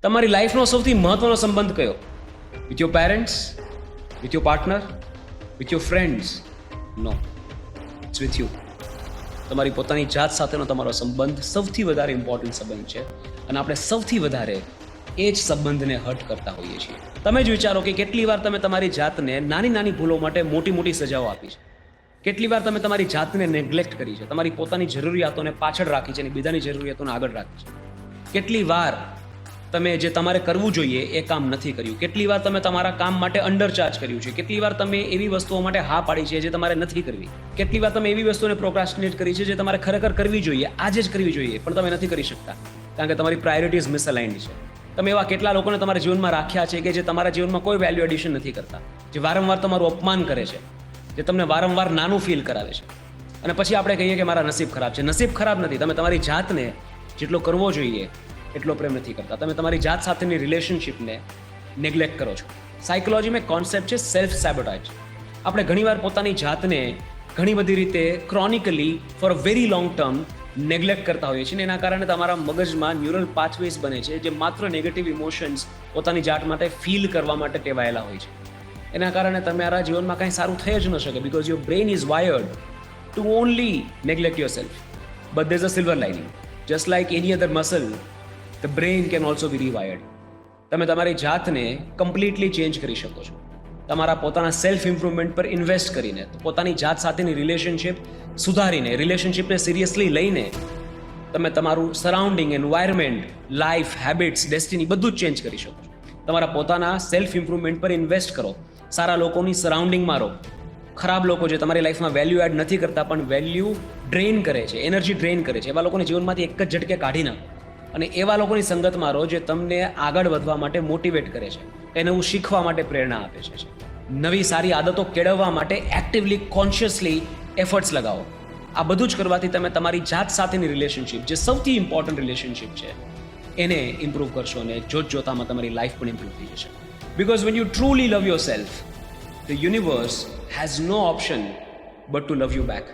તમારી લાઈફનો સૌથી મહત્વનો સંબંધ કયો? With your parents, with your partner, with your friends? No, it's with you. તમારી પોતાની જાત સાથેનો તમારો સંબંધ સૌથી વધારે ઇમ્પોર્ટન્ટ સંબંધ છે અને આપણે સૌથી વધારે એ જ સંબંધને હર્ટ કરતા હોઈએ છીએ. તમે જ વિચારો કે કેટલી વાર તમે તમારી જાતને નાની નાની ભૂલો માટે મોટી મોટી સજાઓ આપી છે. કેટલી વાર તમે તમારી જાતને નેગ્લેક્ટ કરી છે, તમારી પોતાની જરૂરિયાતોને પાછળ રાખી છે અને બીજાની જરૂરિયાતોને આગળ રાખી છે. કેટલી વાર તમે જે તમારે કરવું જોઈએ એ કામ નથી કર્યું. કેટલી વાર તમે તમારા કામ માટે અંડરચાર્જ કર્યું છે. કેટલી વાર તમે એવી વસ્તુઓ માટે હા પાડી છે જે તમારે નથી કરવી. કેટલી વાર તમે એવી વસ્તુને પ્રોક્રાસ્ટિનેટ કરી છે જે તમારે ખરેખર કરવી જોઈએ, આજે જ કરવી જોઈએ, પણ તમે નથી કરી શકતા કારણ કે તમારી પ્રાયોરિટીઝ મિસઅલાઇન્ડ છે. તમે એવા કેટલા લોકોને તમારા જીવનમાં રાખ્યા છે કે જે તમારા જીવનમાં કોઈ વેલ્યુ એડિશન નથી કરતા, જે વારંવાર તમારું અપમાન કરે છે, જે તમને વારંવાર નાનું ફીલ કરાવે છે, અને પછી આપણે કહીએ કે મારા નસીબ ખરાબ છે. નસીબ ખરાબ નથી, તમે તમારી જાતને જેટલો કરવો જોઈએ એટલો પ્રેમ નથી કરતા. તમે તમારી જાત સાથેની રિલેશનશિપને નેગ્લેક્ટ કરો છો. સાયકોલોજીમાં એક કોન્સેપ્ટ છે સેલ્ફ સેબોટેજ. આપણે ઘણીવાર પોતાની જાતને ઘણી બધી રીતે chronically for a very long term neglect કરતા હોઈએ છીએ. એના કારણે તમારા મગજમાં ન્યુરલ પાથવેઝ બને છે જે માત્ર નેગેટિવ ઇમોશન્સ પોતાની જાત માટે ફીલ કરવા માટે ટેવાયેલા હોય છે. એના કારણે તમારા જીવનમાં કંઈ સારું થઈ જ ન શકે because your brain is wired to only neglect yourself. But there is a silver lining. Just like any other muscle, the brain can also be rewired. તમે તમારી જાતને કમ્પ્લીટલી ચેન્જ કરી શકો છો તમારા પોતાના સેલ્ફ ઇમ્પ્રુવમેન્ટ પર invest કરીને, પોતાની જાત સાથેની રિલેશનશિપ સુધારીને, રિલેશનશિપને સિરિયસલી લઈને તમે તમારું surrounding, environment, life, habits, destiny બધું જ ચેન્જ કરી શકો છો. તમારા પોતાના સેલ્ફ ઇમ્પ્રુવમેન્ટ પર ઇન્વેસ્ટ કરો. સારા લોકોની સરાઉન્ડિંગમાં રહો. ખરાબ લોકો જે તમારી લાઈફમાં વેલ્યુ એડ નથી કરતા પણ વેલ્યુ ડ્રેઇન કરે છે, એનર્જી ડ્રેઇન કરે છે, એવા લોકોને જીવનમાંથી એક જ ઝટકે કાઢી નાખો અને એવા લોકોની સંગતમાં રહો જે તમને આગળ વધવા માટે મોટિવેટ કરે છે, કંઈ નવું શીખવા માટે પ્રેરણા આપે છે, નવી સારી આદતો કેળવવા માટે એક્ટિવલી, કોન્શિયસલી એફર્ટ્સ લગાવો. આ બધું જ કરવાથી તમે તમારી જાત સાથેની રિલેશનશિપ, જે સૌથી ઇમ્પોર્ટન્ટ રિલેશનશિપ છે, એને ઇમ્પ્રૂવ કરશો અને જોતજોતામાં તમારી લાઈફ પણ ઇમ્પ્રૂવ થઈ જશે. Because when you truly love your self, the universe has no option but to love you back.